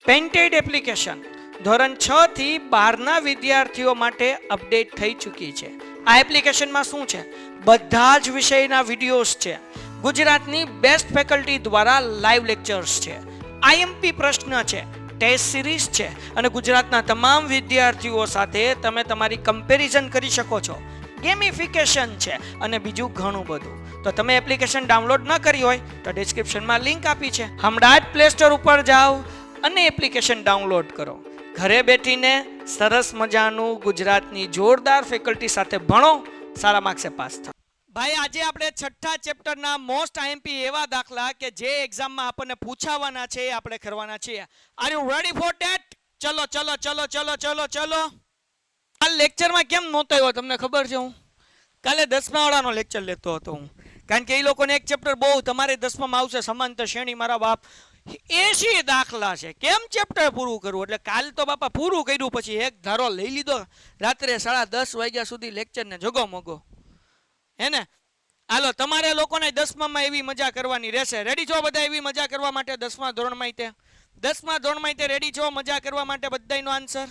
Painted application ધોરણ 6 થી 12ના વિદ્યાર્થીઓ માટે અપડેટ થઈ ચૂકી છે. આ એપ્લિકેશનમાં શું છે? બધા જ વિષયના વિડીયોઝ છે. ગુજરાતની બેસ્ટ ફેકલ્ટી દ્વારા લાઈવ લેક્ચર્સ છે. આઈએમપી પ્રશ્ન છે, ટેસ્ટ સિરીઝ છે અને ગુજરાતના તમામ વિદ્યાર્થીઓ સાથે તમે તમારી કમ્પેરિઝન કરી શકો છો. ગેમિફિકેશન છે અને બીજું ઘણું બધું. તો તમે એપ્લિકેશન ડાઉનલોડ ન કરી હોય તો ડિસ્ક્રિપ્શનમાં લિંક આપી છે. હમણાં જ પ્લે સ્ટોર ઉપર જાઓ અને એપ્લિકેશન ડાઉનલોડ કરો. ઘરે બેઠીને સરસ મજાનું ગુજરાતની જોરદાર ફેકલ્ટી સાથે ભણો, સારા માર્ક્સે પાસ થાઓ. ભાઈ, આજે આપણે છઠ્ઠા ચેપ્ટરના મોસ્ટ આઈએમપી એવા દાખલા કે જે એક્ઝામમાં આપણને પૂછાવાના છે એ આપણે કરવાના છીએ. Are you ready for that? ચલો ચલો ચલો ચલો ચલો ચલો. કાલ લેક્ચરમાં કેમ નહોતો આવ્યો તમને ખબર છે? હું કાલે 10મા વાળાનો લેક્ચર લેતો હતો હું, કારણ કે એ લોકોને એક ચેપ્ટર બહુ, તમારે 10મામાં આવશે સમાંતર શ્રેણી, મારા બાપ 80 દાખલા છે, કેમ ચેપ્ટર પૂરું કરવું? એટલે કાલ તો બાપા પૂરું કર્યું, પછી એક ધારો લઈ લીધો, રાત્રે 10:30 વાગ્યા સુધી લેક્ચર ને જગો મગો, હે ને? હાલો, તમારે લોકોને 10મામાં એવી મજા કરવાની રહેશે. રેડી છો બધા એવી મજા કરવા માટે? 10મા ધોરણમાં તે 10મા ધોરણમાં તે રેડી છો મજા કરવા માટે? બધાયનો આન્સર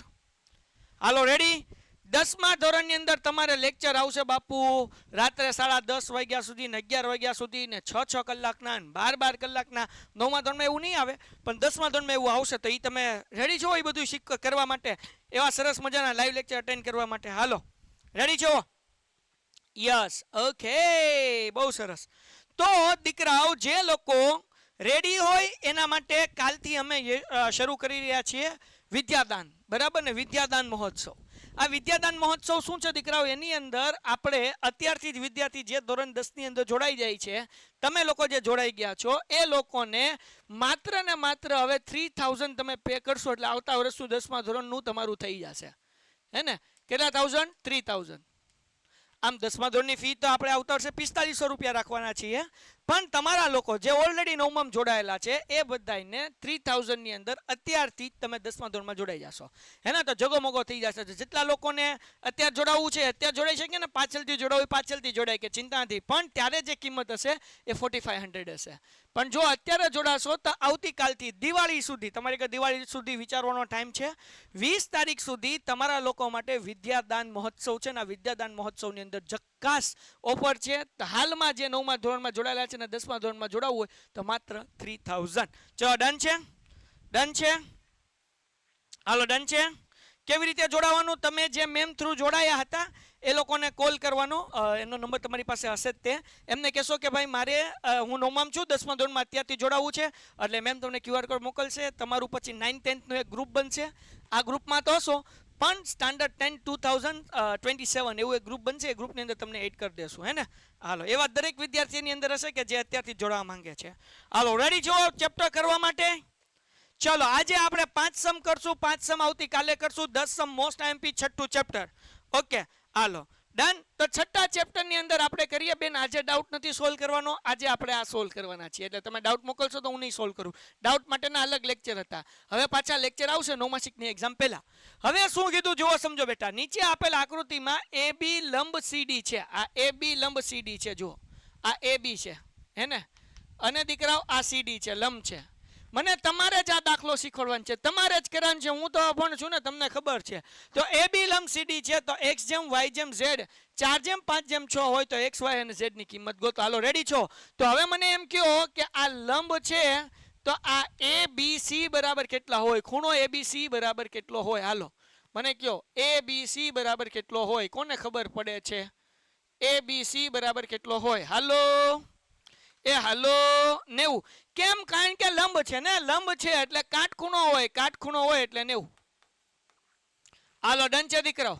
હાલો, રેડી? 10મા ધોરણની અંદર તમારે લેક્ચર આવશે બાપુ રાત્રે 10:30 વાગ્યા સુધી ને 11 વાગ્યા સુધી ને 6 કલાકના ને 12 કલાકના. 9મા ધોરણમાં એવું નહીં આવે, પણ 10મા ધોરણમાં એવું આવશે. તો એ તમે રેડી છો એ બધું કરવા માટે, એવા સરસ મજાના લાઈવ લેક્ચર અટેન્ડ કરવા માટે? હાલો, રેડી છો? યસ, ઓકે, બહુ સરસ. તો દીકરાઓ, જે લોકો રેડી હોય એના માટે કાલથી અમે શરૂ કરી રહ્યા છીએ વિદ્યાદાન, બરાબર ને? વિદ્યાદાન મહોત્સવ. આ વિદ્યાદાન મહોત્સવ શું છે દીકરાઓ? એની અંદર આપણે અત્યારથી જ વિદ્યાર્થી જે ધોરણ 10ની અંદર જોડાઈ જાય છે, તમે લોકો જે જોડાઈ ગયા છો એ લોકોને માત્ર ને માત્ર હવે 3000 તમે પે કરશો એટલે આવતા વર્ષનું 10મા ધોરણનું તમારું થઈ જશે, હે ને? કેટલા થાઉઝન્ડ? 3000. આમ 10મા ધોરણની ફી તો આપણે આવતા વર્ષે 4500 રૂપિયા રાખવાના છીએ, પણ તમારા લોકો જે ઓલરેડી 9માં જોડાયેલા છે એ બધાને 3000 ની અંદર અત્યારથી જ તમે 10મા ધોરણમાં જોડાઈ જશો, હે ને? તો જગો મગો થઈ જશે. જેટલા લોકોને અત્યારે જોડાવવું છે અત્યારે જોડાઈ શકે ને, પાછળથી જોડાવું પાછળથી જોડાય, કે ચિંતા નથી. પણ ત્યારે જે કિંમત હશે એ 4500 હશે. પણ જો અત્યારે જોડાશો તો આવતીકાલથી દિવાળી સુધી, તમારે દિવાળી સુધી વિચારવાનો ટાઈમ છે. 20 તારીખ સુધી તમારા લોકો માટે વિદ્યાદાન મહોત્સવ છે ને. આ વિદ્યાદાન મહોત્સવની અંદર જક્કાસ ઓફર છે. હાલમાં જે 9મા ધોરણમાં જોડાયેલા છે ને 10મા ધોરણમાં જોડાવવું હોય તો માત્ર 3000. ચલો, ડન છે? ડન છે? હાલો, ડન છે? કેવી રીતે જોડાવાનું? તમે જે મેમ થ્રુ જોડાયા હતા એ લોકોને કોલ કરવાનો, એનો નંબર તમારી પાસે હશે જ. તે એમને કહેશો કે ભાઈ મારે, હું 9માં છું, 10મા ધોરણમાં અત્યારથી જોડાવવું છે, એટલે મેમ તમને QR કોડ મોકલશે. તમારું પછી 9th 10thનું એક ગ્રુપ બનશે. આ ગ્રુપમાં તો હશો, પણ સ્ટાન્ડર્ડ 10 2027 એવું એક ગ્રુપ બનશે. એ ગ્રુપની અંદર તમને એડ કરી દેશું, હે ને? હાલો, એવા દરેક વિદ્યાર્થીની અંદર હશે કે જે અત્યારથી જોડાવા માંગે છે. હાલો, રેડી છો ચેપ્ટર કરવા માટે? ચલો, આજે આપણે 5 સમ કરશું. 5 સમ આવતીકાલે કરશું. 10 સમ મોસ્ટ આઈએમપી છઠ્ઠું ચેપ્ટર. ઓકે, હાલો, ડન. તો છઠ્ઠા ચેપ્ટરની અંદર આપણે કરીએ બેન. આજે ડાઉટ નથી સોલ્વ કરવાનો, આજે આપણે આ સોલ્વ કરવાના છીએ. એટલે તમે ડાઉટ મોકલશો તો હું નહીં સોલ્વ કરું. ડાઉટ માટેના અલગ લેક્ચર હતા, હવે પાછા લેક્ચર આવશે નવમાસિકની એક્ઝામ પહેલા. હવે શું કીધું જુઓ, સમજો બેટા. નીચે આપેલ આકૃતિમાં AB લંબ CD છે. આ AB લંબ CD છે, જુઓ. આ AB છે, હે ને? અને દીકરાઓ આ CD છે, લંબ છે. મને તમારે જ આ દાખલો શીખવાડવાનો છે, તમારે જ કરવાનો છે. હું તો અભણ છું ને, તમને ખબર છે. તો AB લંબ CD છે, તો x જેમ y જેમ z 4 જેમ 5 જેમ 6 હોય તો x y અને z ની કિંમત ગોતો. હાલો, રેડી છો? તો હવે મને એમ કહો કે આ લંબ છે, તો આ ABC બરાબર કેટલા હોય? ખૂણો ABC બરાબર કેટલો હોય? હાલો, મને કહો ABC બરાબર કેટલો હોય? કોને ખબર પડે છે ABC બરાબર કેટલો હોય? હાલો, એ હાલો, 90. કેમ? કારણ કે લંબ છે ને, લંબ છે એટલે કાટખૂણો હોય, કાટખૂણો હોય એટલે 90. હાલો, ડન છે દીકરાઓ?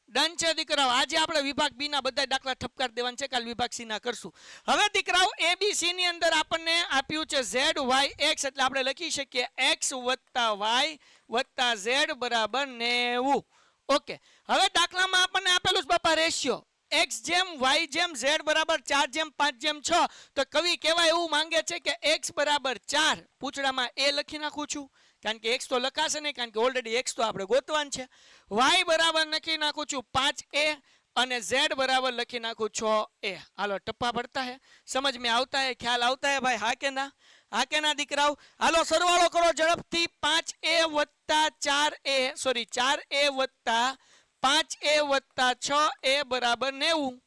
ડન છે દીકરાઓ? આજે આપણે વિભાગ બી ના બધા દાખલા ઠપકાર દેવાના છે, કાલ વિભાગ સી ના કરશું. હવે દીકરાઓ, ABC ની અંદર આપણને આપ્યું છે Z Y X, એટલે આપણે લખી શકીએ X + Y + Z બરાબર 90. ઓકે, હવે દાખલામાં આપણને આપેલું છે બાપા રેશિયો x જેમ y જેમ z બરાબર 4 જેમ 5 જેમ 6. તો કવિ કહેવાય એવું માંગે છે કે x બરાબર 4, પૂછડામાં a લખી નાખું છું, કારણ કે x તો લખાશે નહીં, કારણ કે ઓલરેડી x તો આપણે ગોતવાનું છે. y બરાબર લખી નાખું છું 5a અને z બરાબર લખી નાખું 6a. હાલો, ટપ્પા પડતા હે? સમજ में આવતા હે? ખ્યાલ આવતા હે ભાઈ? હા કે ના? હા કે ના દીકરાઓ? હાલો સરવાળો કરો ઝડપથી. 5a વત્તા 4a સોરી 4a વત્તા 5a વત્તા 6a બરાબર 90.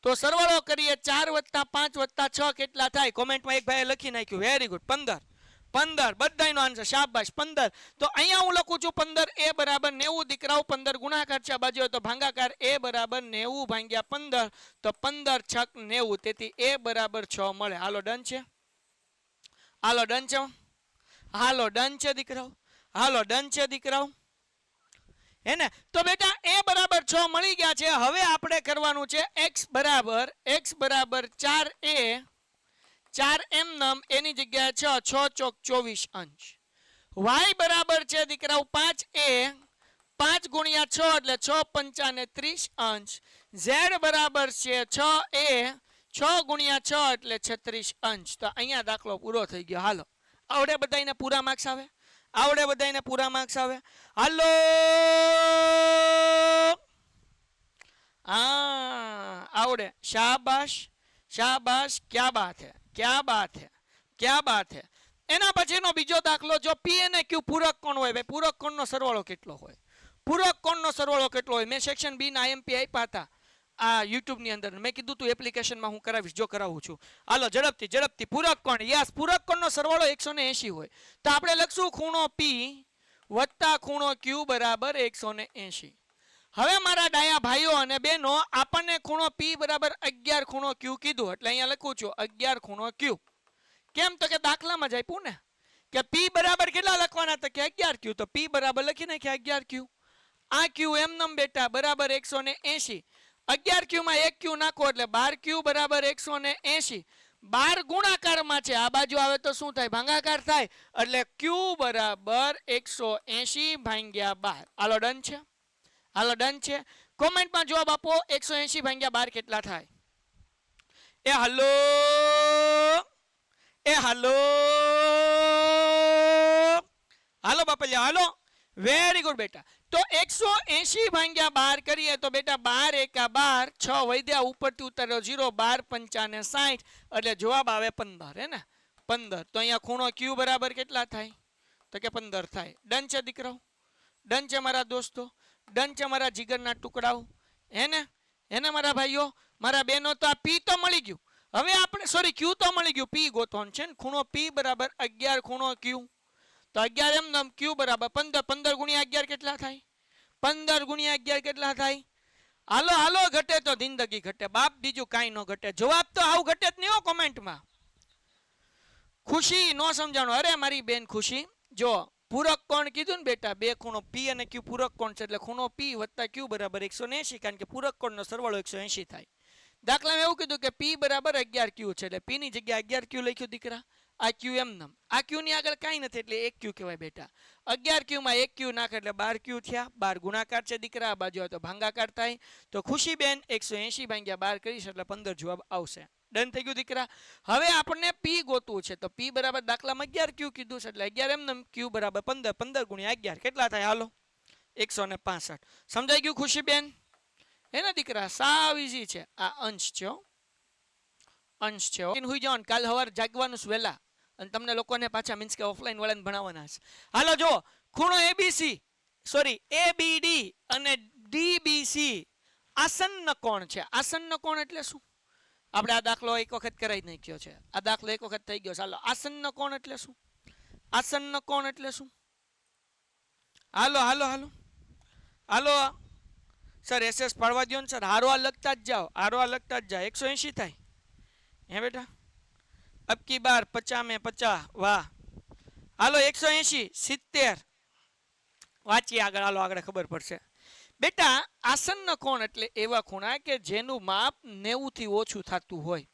તો સરવાળો કરીએ 4 વત્તા 5 વત્તા 6 કેટલા થાય? કોમેન્ટમાં એક ભાઈએ લખી નાખ્યું. Very good. 15. 15 બધાયનો આન્સર. શાબાશ 15. તો અહીંયા હું લખું છું 15a બરાબર 90 દીકરાઓ. 15 ગુણાકાર છે આ બાજુ હોય તો ભાગાકાર. a બરાબર 90 ભાગ્યા 15 તો 15 છક 90. તેથી a બરાબર 6 મળે. હાલો ડન છે? હાલો ડન છે? હાલો ડન છે દીકરાઓ? હાલો ડન છે દીકરાઓ? હે ને? તો બેટા a બરાબર 6 મળી ગયા છે. હવે આપણે કરવાનું છે x બરાબર 4a 4 એમ નમ એની જગ્યાએ 6 6 ચોક 24 અંશ. y બરાબર છે દીકરાઓ 5a 5 ગુણ્યા 6 એટલે 6 પંચાને 30 અંશ. z બરાબર છે 6a 6 ગુણ્યા 6 એટલે 36 અંશ. તો અહીંયા દાખલો પૂરો થઈ ગયો. હાલો આવડે બધાને પૂરા માર્ક્સ આવે? આવડે બધાને પૂરા માર્ક્સ આવે? હાલો હા આવડે. શાબાશ શાબાશ. ક્યા બાત હે, ક્યા બાત હે, ક્યા બાત હે. એના પછીનો બીજો દાખલો. જો પી અને ક્યુ પૂરક કોણ હોય? ભાઈ પૂરક કોણનો સરવાળો કેટલો હોય? પૂરક કોણનો સરવાળો કેટલો હોય? મેં સેક્શન બી ના આઈએમપી આપ્યા હતા આ યુટ્યુબ ની અંદર. મેં કીધું તું એપ્લિકેશનમાં હું કરાવીશ. જો કરાવું છું. હાલો ઝડપથી ઝડપથી. પૂરક કોણ? યસ પૂરક કોણનો સરવાળો 180 હોય. તો આપણે લખશું ખૂણો પી વત્તા ખૂણો ક્યુ બરાબર 180. હવે મારા ડાયા ભાઈઓ અને બહેનો આપણને ખૂણો પી બરાબર 11 ખૂણો ક્યુ કીધું. એટલે અહીંયા લખું છું 11 ખૂણો ક્યુ. કેમ? તો કે દાખલામાં જ આપ્યું ને કે પી બરાબર કેટલા લખવાના? તો કે 11 ક્યુ. તો પી બરાબર લખી નાખ્યા 11 ક્યુ. આ ક્યુ એમ નમ બેટા બરાબર 180. 11 ક્યુમાં 1 ક્યુ નાખો એટલે 12 ક્યુ બરાબર 180. 12 ગુણાકારમાં છે. આ બાજુ આવે તો શું થાય? ભાગાકાર થાય. એટલે ક્યુ બરાબર 180 ભાગ્યા 12. હાલો ડન છે? હાલો ડન છે? કોમેન્ટમાં જવાબ આપો 180 ભાગ્યા 12 કેટલા થાય? એ હાલો એ હાલો હાલો બાપલિયા હાલો. વેરી ગુડ બેટા. તો 180 ભાગ્યા 12 કરીએ તો બેટા 12 એકા 12 6 વધ્યા ઉપરથી ઉતાર્યો 0 12 પંચાને 60 એટલે જવાબ આવે 15. હે ને? 15. તો અહીંયા ખૂણો ક્યુ બરાબર કેટલા થાય? તો કે 15 થાય. ડન છે દીકરાઓ? ડન છે મારા દોસ્તો? ડન છે મારા જીગરના ટુકડાઓ? હે ને? એને મારા ભાઈઓ મારા બહેનો? તો આ પી તો મળી ગયું. હવે આપણે સોરી ક્યુ તો મળી ગયું. પી ગોતવાનું છે ને. ખૂણો પી બરાબર 11 ખૂણો ક્યુ. તો 11 એમ નમ ક્યુ બરાબર 15. 15 ગુણ્યા 11 કેટલા થાય? 15 ગુણ્યા 11 કેટલા થાય? હાલો હાલો ઘટે તો જિંદગી ઘટે બાપ. બીજું કાંઈ ન ઘટે. જવાબ તો આવું ઘટે જ નહીં હો. કોમેન્ટમાં ખુશી નો સમજાણો. અરે મારી બેન ખુશી જો પૂરક કોણ કીધું ને બેટા બે ખૂણો પી અને ક્યુ પૂરક કોણ છે. એટલે ખૂણો પી વત્તા ક્યુ બરાબર 180. કારણ કે પૂરક કોણનો સરવાળો 180 થાય. દાખલામાં એવું કીધું કે પી બરાબર 11 ક્યુ છે. એટલે પી ની જગ્યાએ 11 ક્યુ લખ્યું દીકરા. આ ક્યુ એમ નમ. આ ક્યુ ની આગળ કાંઈ નથી એટલે 1 ક્યુ કહેવાય બેટા. 11 ક્યુમાં 1 ક્યુ નાખે એટલે 12 ક્યુ થયા. 12 ગુણાકાર છે દીકરા. આ બાજુ હોય તો ભાગાકાર થાય. તો ખુશી બેન 180 ભાગ્યા 12 કરીશ એટલે 15 જવાબ આવશે. ડન થઈ ગયું દીકરા. હવે આપણને પી ગોતવું છે. તો પી બરાબર દાખલામાં 11 ક્યુ કીધું છે એટલે 11 એમ નમ ક્યુ બરાબર 15. 15 ગુણ્યા 11 કેટલા થાય? હાલો 165. સમજાઈ ગયું ખુશી બેન? હે ને દીકરા? સાવ ઈઝી છે. આ અંશ છે. અંશ છે. હુઈ જાવ કાલ સવારે જાગવાનું વહેલા અને તમને લોકોને પાછા મીન્સ કે ઓફલાઈન વાળાને ભણાવવાના છે. હાલો જો ખૂણો એબીસી સોરી એબીડી અને ડીબીસી આસન્ન કોણ છે. આસન્ન કોણ એટલે શું? આપણે આ દાખલો એક વખત કરાવી નાખ્યો છે. આ દાખલો એક વખત થઈ ગયો. ચાલો આસન્ન કોણ એટલે શું? આસન્ન કોણ એટલે શું? હાલો હાલો હાલો હાલો સર એસએસ પાડવા દો ને સર. હારો આ લખતા જ જાઓ. હારો આ લખતા જ જાઓ. 180 થાય. હે બેટા? અબકી બાર 50 में 50. વાહ. હાલો 180 70. વાંચીએ આગળ. હાલો આગળ ખબર પડશે બેટા. આસન્ન કોણ એટલે એવા ખૂણા કે જેનું માપ 90 થી ઓછું થતું હોય.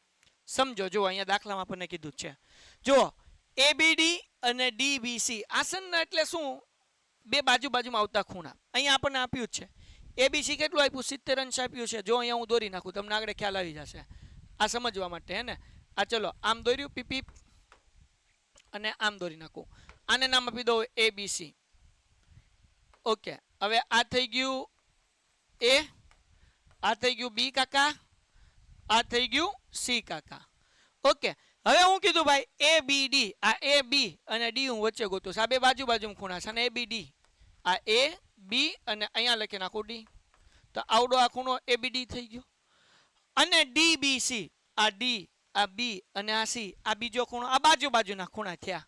સમજો જો અહીંયા દાખલામાં આપણને કીધું છે. જો એબીડી અને ડીબીસી આસન્ન એટલે શું? બે બાજુ બાજુમાં આવતા ખૂણા. અહીંયા આપણને આપ્યું જ છે. એબીસી કેટલું આપ્યું? 70 અંશ આપ્યું છે. જો અહીંયા હું દોરી નાખું તમને આગળ ખ્યાલ આવી જશે આ સમજવા માટે. હે ને? આ ચલો આમ દોર્યું પીપી અને આમ દોરી નાખું. આને નામ આપી દો એબીસી. ઓકે. હવે આ થઈ ગયું એ, આ થઈ ગયું બી કાકા, આ થઈ ગયું સી કાકા. ઓકે. હવે હું કીધું ભાઈ એ બી ડી, આ એ બી અને ડી હું વચ્ચે ગોતું. આ બે બાજુ બાજુ ખૂણા છે ને એ બી ડી, આ એ બી અને અહીંયા લખી નાખું ડી, તો આવડો આ ખૂણો એ બી ડી થઈ ગયો. અને ડી બી સી, આ ડી આ બી અને આ સી, આ બીજો ખૂણો, આ બાજુ બાજુના ખૂણા થયા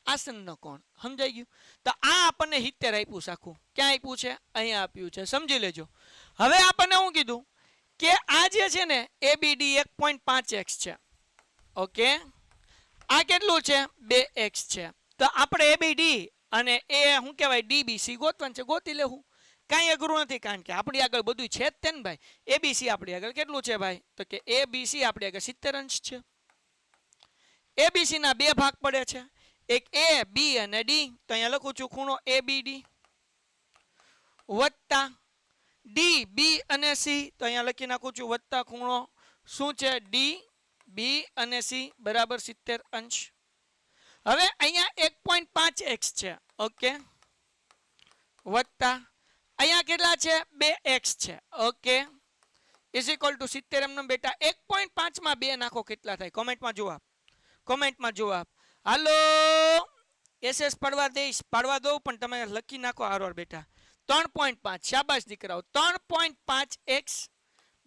આસનનો કોણ. સમજાઈ ગયું? તો આ આપણને 70 આપ્યું આખું. ક્યાં આપ્યું છે? અહીંયા આપ્યું છે. સમજી લેજો. હવે આપણને શું કીધું કે આ જે છે ને એ બી ડી 1.5x છે. ઓકે, આ કેટલું છે? 2x છે. તો આપણે એ બી ડી અને એ શું કહેવાય ડીબીસી ગોતવાનું છે, ગોતી લેવું. કાંઈ અઘરું નથી, કારણ કે આપણી આગળ બધું છે જ તે ને ભાઈ. એબીસી આપણી આગળ કેટલું છે ભાઈ? તો કે એબીસી આપણી આગળ 70 અંશ છે. એબીસી ના બે ભાગ પડે છે, એક એ બી અને ડી. તો અહીંયા લખું છું ખૂણો એ બી ડી વત્તા ડી બી અને સી. તો અહીંયા લખી નાખું છું વત્તા ખૂણો શું છે? ડી બી અને સી બરાબર 70 અંશ. હવે અહીંયા 1.5x છે. ઓકે, વત્તા અહીંયા કેટલા છે? 2x છે. ઓકે, ઇઝ ઇક્વલ ટુ 70 એમનો બેટા 1.5 માં 2 નાખો કેટલા થાય? કોમેન્ટમાં જવાબ, કોમેન્ટમાં જવાબ. હાલો એસએસ પાડવા દઈશ, પાડવા દઉં પણ તમે લખી નાખો હારોર બેટા. 3.5. શાબાશ દીકરાઓ. 3.5x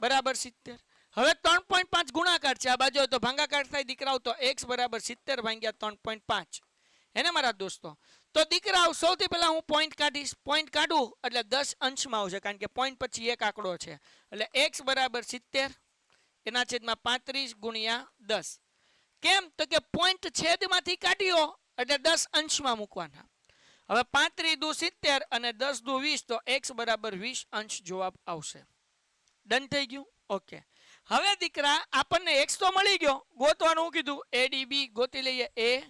બરાબર 70. હવે 3.5 ગુણાકાર છે, આ બાજુ તો ભાગાકાર થાય દીકરાઓ. તો x બરાબર 70 ભાગ્યા 3.5. એને મારા દોસ્તો. તો દીકરાઓ સૌથી પહેલા હું પોઈન્ટ કાઢીશ. પોઈન્ટ કાઢું એટલે 10 અંશમાં આવશે, કારણ કે પોઈન્ટ પછી એક આંકડો છે. એટલે x બરાબર 70 એના છેદમાં 35 ગુણ્યા 10. કેમ? તો કે પોઈન્ટ છેદમાંથી કાઢ્યો એટલે 10 અંશમાં મૂકવાના. હવે 35 દુ 70 અને 10 દુ 20, તો x બરાબર 20 અંશ જવાબ આવશે. ડન થઈ ગયું? ઓકે. હવે દીકરા આપણને x તો મળી ગયો, ગોતવાનું કીધું એડીબી ગોતી લઈએ. એ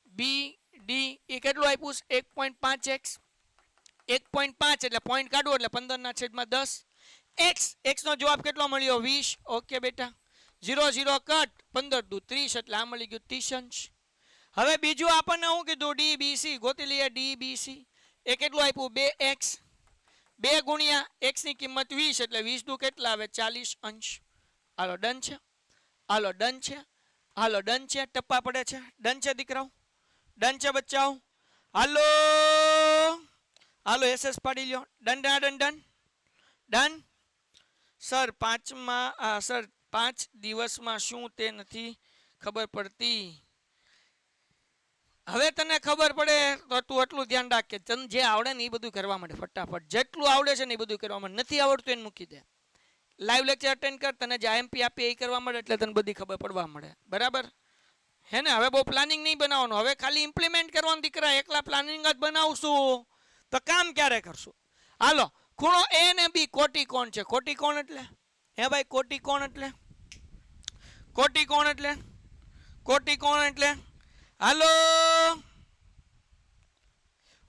બી ડી એ કેટલું આપ્યું? 1.5x. 1.5 એટલે પોઈન્ટ કાઢવો એટલે 15 ના છેદમાં 10. x નો જવાબ કેટલો મળ્યો? 20. ઓકે બેટા, 0 0 કટ, 15 દુ 30 એટલે આ મળી ગયું 30 અંશ. હવે બીજું આપણને શું કીધું? ડીબીસી ગોતી લઈએ. ડીબીસી એ કેટલું આપ્યું? 2x. 2 ગુણ્યા x ની કિંમત 20 એટલે 20 દુ કેટલા આવે? 40 અંશ. હાલો ડન છે, હાલો ડન છે, હાલો ડન છે. ટપ્પા પડે છે. ડન છે દીકરાઓ, ડન છે બચ્ચાઓ. હાલો હાલો એસએસ પાડી લ્યો. Done done done done done. Sir 5 દિવસમાં શું તે નથી ખબર પડતી. હવે તને ખબર પડે તો તું એટલું ધ્યાન રાખ કે તને જે આવડે ને એ બધું કરવા માટે ફટાફટ. જેટલું આવડે છે ને એ બધું કરવા માટે. નથી આવડતું એને મૂકી દે. લાઈવ લેક્ચર અટેન્ડ કર, તને જે આઈએમપી આપીએ એ કરવા મળે એટલે તને બધી ખબર પડવા મળે. બરાબર હે ને? હવે બહુ પ્લાનિંગ નહીં બનાવવાનું, હવે ખાલી ઇમ્પ્લિમેન્ટ કરવાનું દીકરા. એકલા પ્લાનિંગ જ બનાવશું તો કામ ક્યારે કરશું? હાલો, ખૂણો એ ને બી કોટી કોણ છે. કોટી કોણ એટલે હે ભાઈ? કોટી કોણ એટલે કોટી કોણ એટલે કોટી કોણ એટલે હાલો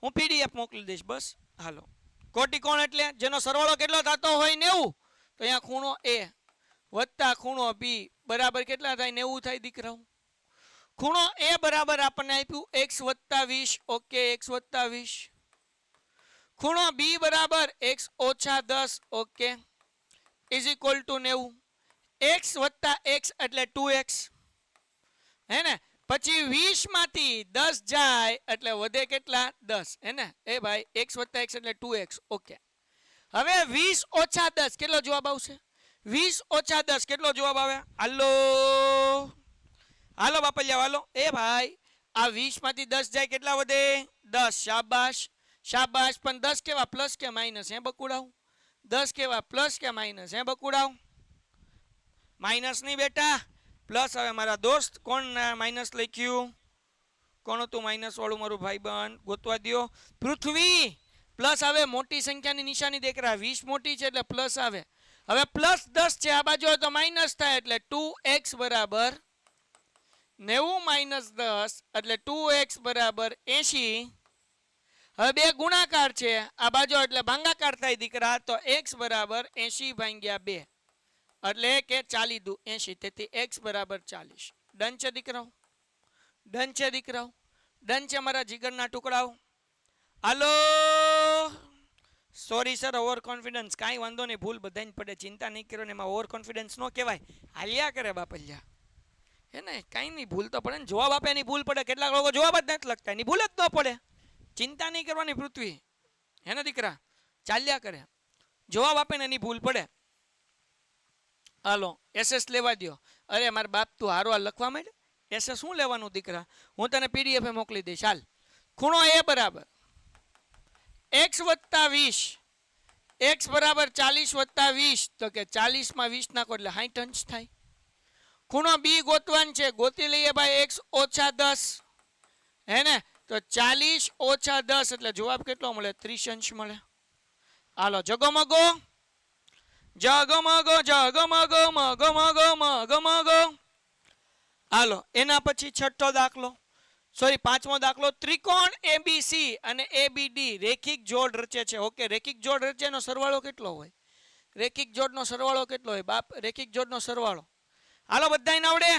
હું પીડીએફ મોકલી દઈશ બસ. હાલો, કોટી કોણ એટલે જેનો સરવાળો કેટલો થતો હોય 90, તો અહીંયા ખૂણો એ વત્તા ખૂણો બી બરાબર કેટલા થાય? 90 થાય દીકરાઓ. ખૂણો એ બરાબર આપણને આપ્યું x વત્તા 20. ઓકે, x વત્તા 20. ખૂણો બી બરાબર x ઓછા 10. Okay, is equal to 90. x વત્તા x એટલે 2x હે ને? પછી 20 માંથી 10 જાય એટલે વધે કેટલા? 10 હે ને? એ ભાઈ x વત્તા x એટલે 2x. ઓકે, હવે 20 ઓછા 10 કેટલો જવાબ આવશે? 20 ઓછા 10 કેટલો જવાબ આવે? હાલો હાલો બાપલિયા હાલો. એ ભાઈ આ 20 માંથી 10 જાય કેટલા વધે? 10. શાબાશ શાબાશ. પણ 10 કેવા? પ્લસ કે માઇનસ? હે બકુડાવ? 10 કેવા? પ્લસ કે માઇનસ? હે બકુડાવ? માઇનસ નહીં બેટા, પ્લસ. હવે મારા દોસ્ત કોણ માઇનસ લખ્યું? કોણ હતું માઇનસ વાળું? મારું ભાઈબંધ ગોતવા દો. પૃથ્વી. પ્લસ આવે, મોટી સંખ્યાની નિશાની દીકરા. 20 મોટી છે એટલે પ્લસ આવે. હવે પ્લસ 10 છે, આ બાજુ તો માઇનસ થાય એટલે 2x બરાબર 90 માઇનસ 10 એટલે 2x બરાબર 80. હવે બે ગુણાકાર છે આ બાજુ એટલે ભાગાકાર થાય દીકરા. તો x બરાબર 80 ભાગ્યા 2 એટલે કે 40 દુ 80. તેથી x બરાબર 40. ડન છે દીકરાઓ, ડન છે દીકરાઓ, ડન છે મારા જીગરના ટુકડાઓ. હાલો સોરી સર, ઓવર કોન્ફિડન્સ. કાંઈ વાંધો નહીં, ભૂલ બધાને પડે, ચિંતા નહીં કરો ને. એમાં ઓવર કોન્ફિડન્સ ન કહેવાય, હાલ્યા કરે બાપલ્યા. હે ને કાંઈ નહીં, ભૂલ તો પડે ને, જવાબ આપે એની ભૂલ પડે. કેટલાક લોકો જવાબ જ નથી લખતા, એની ભૂલ જ ન પડે. ચિંતા નહીં કરવાની પૃથ્વી, હે ને દીકરા, ચાલ્યા કરે. જવાબ આપે ને એની ભૂલ પડે. હાલો એસએસ લેવા દો. અરે મારા બાપ તું હારો આ લખવા માંડ. એસએસ શું લેવાનું દીકરા, હું તને પીડીએફ મોકલી દઈશ. હાલ, ખૂણો એ બરાબર x વત્તા 20, x બરાબર 40 વત્તા 20, તો કે 40 માં 20 નાખો એટલે 60 અંશ થાય. ખૂણો બી ગોતવાન છે, ગોતી લઈએ ભાઈ x ઓછા 10, હે ને, તો 40 ઓછા 10 એટલે જવાબ કેટલો મળે, 30 અંશ મળે. હાલો જગમગો જગમગો જગમગો મગમગો મગમગો. હાલો એના પછી છઠ્ઠો દાખલો, સોરી પાંચમો દાખલો. ત્રિકોણ એબીસી અને એબીડી રેખિક જોડ રચે છે. ઓકે, રેખિક જોડ રચે એનો સરવાળો કેટલો હોય, રેખિક જોડનો સરવાળો કેટલો હોય બાપ, રેખિક જોડનો સરવાળો. હાલો બધાને આવડે,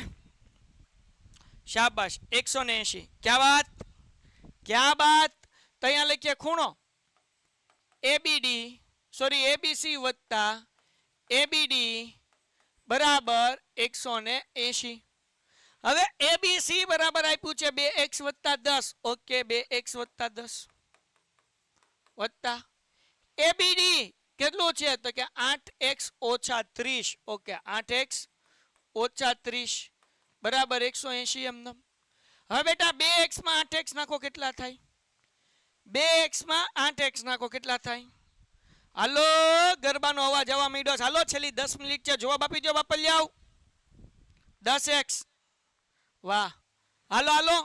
શાબાશ, 180. ક્યા વાત ક્યા બાત. તો અહીંયા લખીએ ખૂણો એબીડી સોરી એબીસી વત્તા એબીડી બરાબર 180. હવે એબીસી બરાબર આપ્યું છે 2x વત્તા 10. ઓકે, 2x વત્તા 10 વત્તા એબીડી કેટલું છે, તો કે 8x ઓછા 30. ઓકે, 8x ઓછા 30 બરાબર 180 એમને. હવે બેટા 2x માં 8x નાખો કેટલા થાય, 2x માં 8x નાખો કેટલા થાય. હાલો ગરબાનો અવાજ આવવા માંડ્યો છે. હાલો છેલ્લી 10 મિનિટ છે, જવાબ આપી દો બાપલિયાઓ. 10x, વાહ. હાલો હાલો,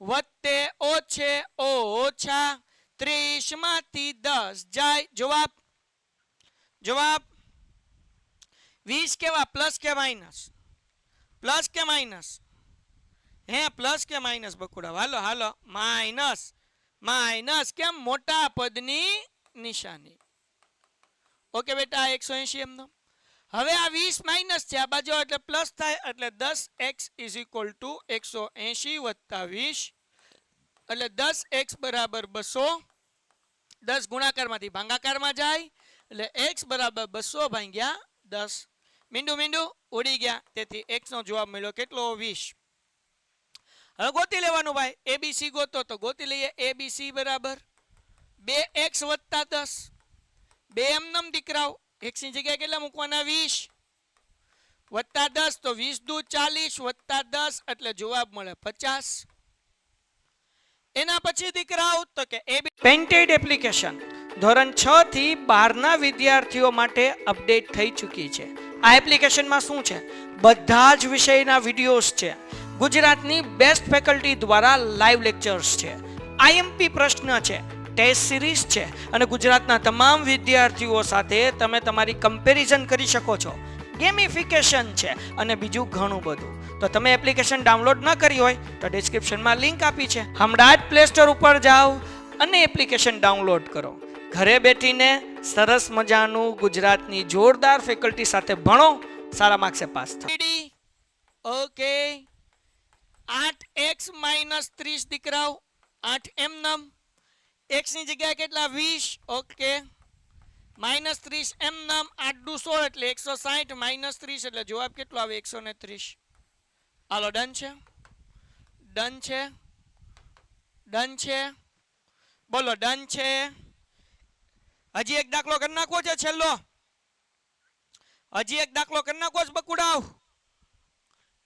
વત્તે ઓછે ઓછા 30 માંથી 10 જાય. જવાબ જવાબ 20 કેવા, પ્લસ કે માઇનસ, પ્લસ કે માઇનસ, હે પ્લસ કે માઇનસ બકુડા. હાલો હાલો માઇનસ, માઇનસ કેમ, મોટા પદની નિશાની. ઓકે બેટા 180 એમનો. હવે આ 20 માઇનસ છે, આ બાજુ એટલે પ્લસ થાય, એટલે 10x ઇઝ ઇક્વલ ટુ 180 વત્તા 20 એટલે 10x બરાબર 200. 10 ગુણાકારમાંથી ભાગાકારમાં જાય એટલે x બરાબર 200 ભાગ્યા 10. મીંડું મીંડું ઉડી ગયા, તેથી x નો જવાબ મળ્યો કેટલો, 20. હવે ગોતી લેવાનું ભાઈ, એબીસી ગોતો તો ગોતી લઈએ. એબીસી બરાબર 2x વત્તા 10, 2 એમનેમ દીકરાઓ, x ની જગ્યાએ કેટલા મૂકવાના, 20 વત્તા 10, તો 20 દુ 40 વત્તા 10 એટલે જવાબ મળે 50. એના પછી દીકરાઓ તો કે પેન્ટેડ એપ્લિકેશન ધોરણ 6 થી 12 ના વિદ્યાર્થીઓ માટે અપડેટ થઈ ચૂકી છે. આ એપ્લિકેશનમાં શું છે, બધા જ વિષયના વિડીયોઝ છે. ગુજરાતની બેસ્ટ ફેકલ્ટી દ્વારા લાઈવ લેક્ચર્સ છે, આઈએમપી પ્રશ્ન છે, ટેસ્ટ સિરીઝ છે, અને ગુજરાતના તમામ વિદ્યાર્થીઓ સાથે તમે તમારી કમ્પેરિઝન કરી શકો છો. ગેમિફિકેશન છે અને બીજું ઘણું બધું. તો તમે એપ્લિકેશન ડાઉનલોડ ન કરી હોય તો ડિસ્ક્રિપ્શનમાં લિંક આપી છે, હમણાં જ પ્લે સ્ટોર ઉપર જાઓ અને એપ્લિકેશન ડાઉનલોડ કરો. ઘરે બેઠીને સરસ મજાનું ગુજરાતની જોરદાર ફેકલ્ટી સાથે ભણો, સારા માર્ક્સે પાસ થાઓ. ઓકે, 8x માઇનસ 30 દીકરાઓ, 8 એમનેમ, x ની જગ્યાએ કેટલા 20. ઓકે, માઇનસ 30 એમનેમ, 8 દુ 16 એટલે 160 માઇનસ 30 એટલે જવાબ કેટલો આવે, 130. હાલો ડન છે, ડન છે, ડન છે, બોલો ડન છે. હજી એક દાખલો કરી નાખવો છે છેલ્લો, હજી એક દાખલો કરી નાખવો છે બકુડાવ,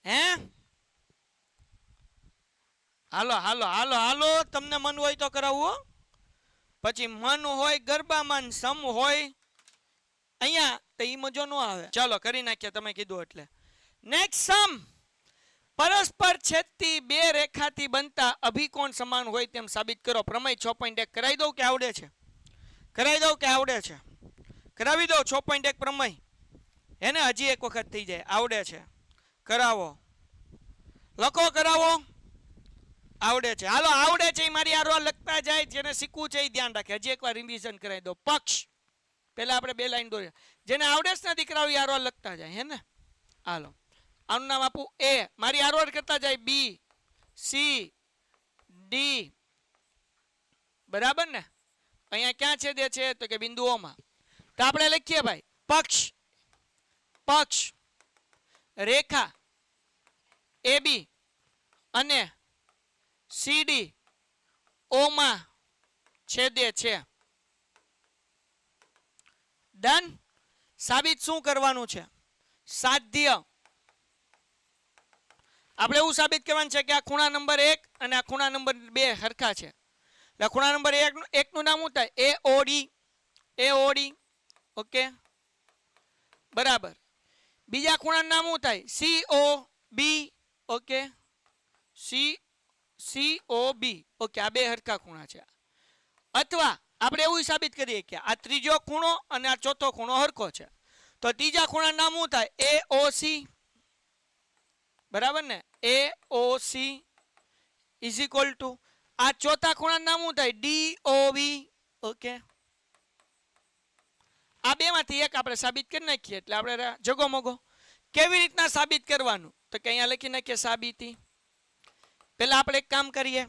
હે. હાલો હાલો હાલો હાલો, તમને મન હોય તો કરાવવું, પછી મન હોય ગરબામાં, સમ હોય અહીંયા તો ઈ મજો ન આવે. ચાલો કરી નાખીએ તમે કીધું એટલે. નેક્સ્ટ સમ. પરસ્પર છેદતી બે રેખાથી બનતા અભિકોણ સમાન હોય તેમ સાબિત કરો. પ્રમેય 6.1 કરાવી દઉં કે આવડે છે, કરાવી દઉં કે આવડે છે, કરાવી દઉં. 6.1 પ્રમેય એને હજી એક વખત થઈ જાય, આવડે છે, કરાવો, લખો, કરાવો, આવડે છે. હાલો આવડે છે મારી આરો લખતા જાય, જેને શીખવું છે એ ધ્યાન રાખે. હજી એકવાર રિવિઝન કરાવી દો. પક્ષ પહેલા આપણે 2 લાઈન દોરી, જેને આવડે છે ને દીકરાઓ આરો લખતા જાય, હે ને. હાલો આનું નામ આપું એ, મારી આરો કરતા જાય બી સી ડી, બરાબર ને. અહીંયા ક્યાં છેદે છે, તો કે બિંદુઓમાં. તો આપણે લખીએ ભાઈ પક્ષ, પક્ષ, રેખા, AB અને CD O માં છેદે છે. ડન. સાબિત શું કરવાનું છે? સાધ્ય. આપણે એવું સાબિત કરવાનું છે કે આ ખૂણા નંબર 1 અને આ ખૂણા નંબર 2 સરખા છે. એટલે ખૂણા નંબર 1 નું નામ શું થાય? AOD. AOD. ઓકે, બરાબર. બીજા ખૂણાનું નામ શું થાય? COB. Okay, COB. ઓકે, આ બે સરખા ખૂણા છે. અથવા આપણે એવું સાબિત કરીએ કે આ ત્રીજો ખૂણો અને આ ચોથો ખૂણો સરખો છે. તો ત્રીજા ખૂણાનું નામ શું થાય? AOC. બરાબર ને? AOC ઇઝ ઇક્વલ ટુ આ ચોથા ખૂણાનું નામ શું થાય? DOB. ઓકે, આ બે માંથી એક આપણે સાબિત કરી નાખીએ એટલે આપણે જગો મગો. કેવી રીતના સાબિત કરવાનું? તો કે અહીંયા લખી નાખીએ સાબિતી. પહેલા આપણે એક કામ કરીએ,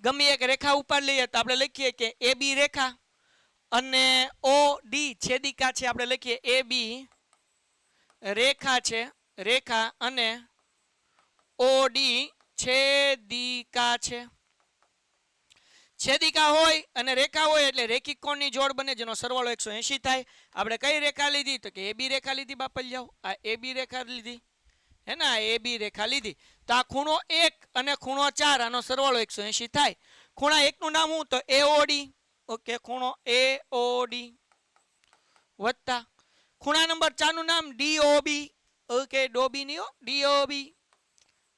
ગમે એક રેખા ઉપર લઈએ તો આપણે લખીએ કે AB રેખા અને OD છેદિકા છે. આપણે લખીએ AB રેખા છે, રેખા અને OD છેદિકા છે. છેદિકા હોય અને રેખા હોય એટલે રેખિક કોણની જોડ બને જેનો સરવાળો 180 થાય. આપણે કઈ રેખા લીધી? તો કે AB રેખા લીધી. બાપલ જાઓ, આ AB રેખા લીધી હે ને, આ AB રેખા લીધી. તો આ ખૂણો 1 અને ખૂણો 4 આનો સરવાળો 180 થાય. ખૂણા 1 નું નામ શું? તો AOD. ઓકે, ખૂણો AOD વત્તા ખૂણા નંબર 4 નું નામ DOB. ઓકે, ડોબી ની DOB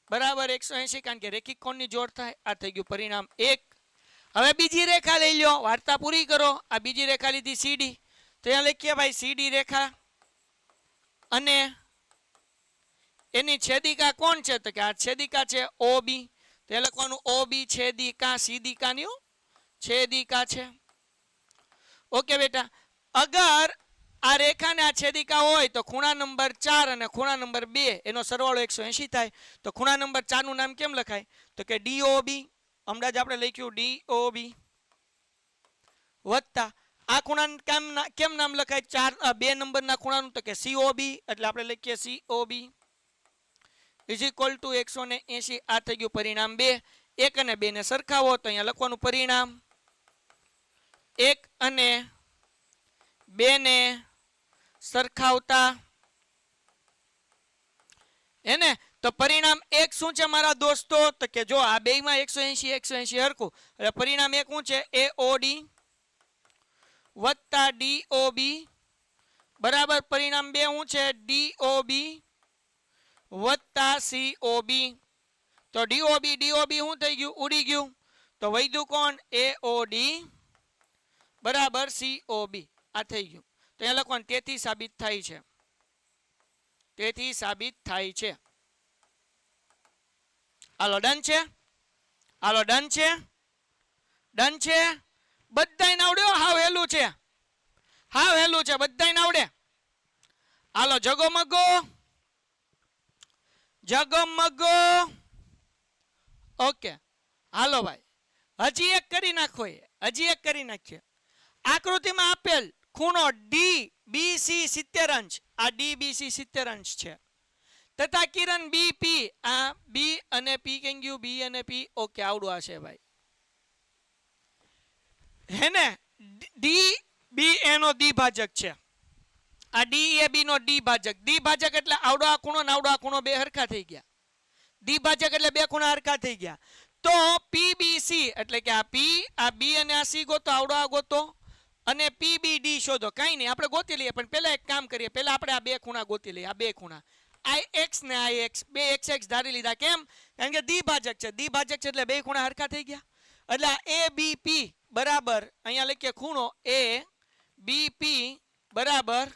બરાબર 180 કારણ કે રેખિક કોણની જોડ થાય. આ થઈ ગયું પરિણામ 1. હવે બીજી રેખા લઈ લો, વાર્તા પૂરી કરો. આ બીજી રેખા લીધી CD. તો અહીંયા લખીએ ભાઈ CD રેખા અને એની છેદિકા કોણ છે? તો કે આ છેદિકા છે OB. તો એ લખવાનું OB છેદિકા સીદિકાની છેદિકા છે. ઓકે બેટા, અગર આ રેખા ને આ છેદિકા હોય તો ખૂણા નંબર 4 અને ખૂણા નંબર 2 એનો સરવાળો 180 થાય. તો ખૂણા નંબર 4 નું નામ કેમ લખાય? તો કે DOB. હમણાં જ આપણે લખ્યું DOB વત્તા આ ખૂણા કેમ નામ લખાય? 2 નંબરના ખૂણાનું? તો કે COB. એટલે આપણે લખીએ COB ઇઝ ઇક્વલ ટુ 180. આ થઈ ગયું પરિણામ 2. 1 અને 2 ને સરખાવો તો અહીંયા લખવાનું પરિણામ 1 અને 2 ને સરખાવતા એને તો પરિણામ 1 શું છે મારા દોસ્તો? તો કે જો આ બે માં 180 હરખું એટલે પરિણામ 1 શું છે? AOD વત્તા DOB બરાબર પરિણામ 2 શું છે? DOB વત્તા COB. તો DOB શું થઈ ગયું? ઉડી ગયું. તો વધ્યું કોણ? AOD બરાબર COB. આ થઈ ગયું. તો અહીંયા લખવાનું તેથી સાબિત થાય છે. તેથી સાબિત થાય છે. હાલો ડન છે? હાલો ડન છે? ડન છે? બધાય આવડ્યો? હાવ હેલું છે, હાવ હેલું છે, બધાય આવડે. હાલો જગમગો જગમગો. ઓકે, હાલો ભાઈ હજી એક કરી નાખો. હજી એક કરી નાખીએ. આકૃતિમાં આપેલ ખૂણો DBC 70 અંશ. આ DBC 70 અંશ છે તથા કિરણ BP આ B અને P કેમ ગયું? B અને P. ઓકે, આવડું હશે ભાઈ હેને. DB એનો દ્વિભાજક છે. આ DAB નો દ્વિભાજક. દ્વિભાજક એટલે આવડો આ ખૂણો ને આવડો આ ખૂણો બે હરખા થઈ ગયા. દ્વિભાજક એટલે બે ખૂણા હરખા થઈ ગયા. તો PBC એટલે કે આ B અને આ C ગોતો, આવડો આ ગોતો અને PBD શોધો. કાંઈ નહીં, આપણે ગોતી લઈએ પણ પહેલા એક કામ કરીએ. પહેલા આપણે આ બે ખૂણા ગોતી લઈએ. આ બે ખૂણા IX ને IX બે XX ધારી લીધા. કેમ? કારણ કે દ્વિભાજક છે. દ્વિભાજક છે એટલે બે ખૂણા હરખા થઈ ગયા. એટલે ABP બરાબર અહીંયા લખીએ ખૂણો ABP બરાબર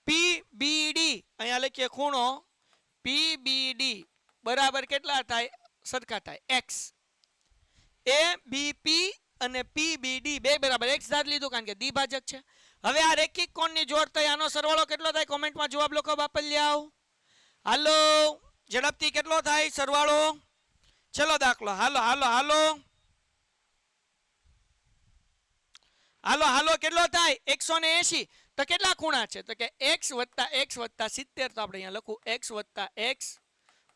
PBD. અહીંયા લખીએ ખૂણો PBD બરાબર કેટલા થાય? સરખા થાય X. ABP અને PBD બે બરાબર X ધાર લીધું કારણ કે દ્વિભાજક છે. હવે આ રેખિક કોણની જોડ થાય આનો સરવાળો કેટલો થાય? કોમેન્ટમાં જવાબ લખો બાપલિયાઓ. હાલો ઝડપથી કેટલો થાય સરવાળો? ચલો દાખલો. હાલો હાલો હાલો હાલો હાલો કેટલો થાય? 180. તો કેટલા ખૂણા છે? તો કે X વત્તા X વત્તા 70. તો આપણે અહીંયા લખું X વત્તા X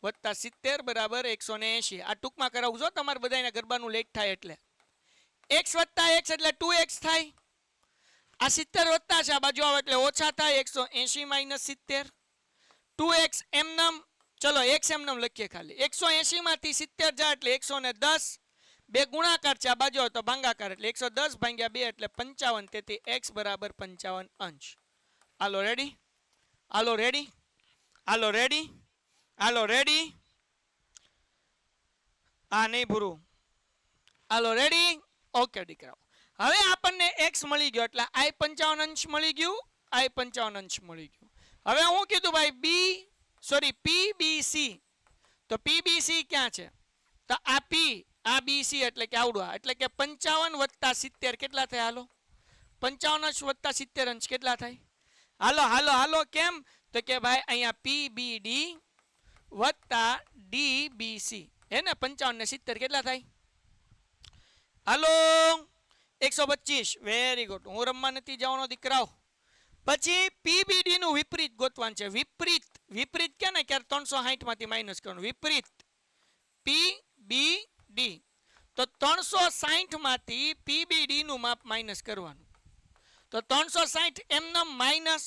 વત્તા 70 બરાબર 180. આ ટૂંકમાં કરાવું છો તમારે બધાના ગરબાનું લેટ થાય એટલે. x વત્તા x એટલે 2x થાય. આ 70 વત્તા છે, આ બાજુ આવે એટલે ઓછા થાય. 180 માઇનસ 70. 2x એમનમ, ચલો x એમનમ લખીએ ખાલી. 180 માંથી 70 જાય એટલે 110. બે ગુણાકાર છે, આ બાજુ આવે તો ભાંગાકાર એટલે 110 ભાગ્યા 2 એટલે 55. તેથી x બરાબર 55 અંશ. હાલો રેડી, હાલો રેડી, હાલો રેડી, હાલો રેડી. આ નહીં ભૂરું. હાલો રેડી. ઓકે દીકરાઓ, હવે આપણને x મળી ગયો એટલે i 55 અંશ મળી ગયું, i 55 અંશ મળી ગયું. હવે હું કીધું ભાઈ pbc, તો pbc ક્યાં છે? તો આ p, આ bc એટલે કે આવડું, એટલે કે 55 વત્તા 70 કેટલા થાય? હાલો 55 અંશ વત્તા 70 અંશ કેટલા થાય? હાલો હાલો હાલો. કેમ? તો કે ભાઈ અહીંયા pbd વત્તા dbc હે ને, 55 ને 70 કેટલા થાય? હાલો 125. Very good. હું રમવા નથી જવાનો દીકરાઓ. પછી પીબીડી નું વિપરીત ગોતવાનું છે. વિપરીત, વિપરીત કે ને ક્યારે 360 માંથી માઇનસ કરવાનું. વિપરીત પીબીડી, તો 360 માંથી પીબીડી નું માપ માઇનસ કરવાનું. તો 360 એમનમ માઇનસ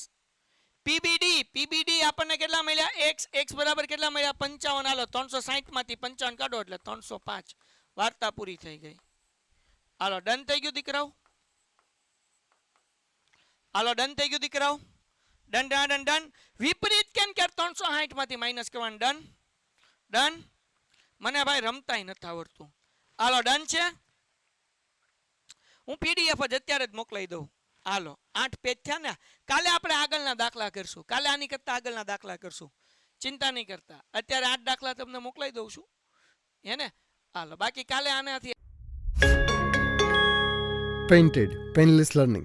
પીબીડી, પીબીડી આપણને કેટલા મળ્યા? x, x બરાબર કેટલા મળ્યા? 55. હાલો 360 માંથી 55 કાઢો એટલે 305. વાર્તા પૂરી થઈ ગઈ. હાલો ડન થઈ ગયું દીકરાઓ, હાલો ડન થઈ ગયું દીકરાઓ. Done done done done. વિપરીત કેમ કે 360 માંથી માઇનસ કરવાનું. Done done. મને ભાઈ રમતાય નથી આવડતું. હાલો ડન છે. હું પીડીએફ જ અત્યારે જ મોકલાઈ દઉં. હાલો 8 પેજ થયા ને. કાલે આપણે આગળના દાખલા કરશું. કાલે આની કરતા આગળના દાખલા કરશું. ચિંતા નહીં કરતા. અત્યારે 8 દાખલા તમને મોકલાઈ દઉં છું હે ને. હાલો બાકી કાલે આનાથી Painted, Painless Learning.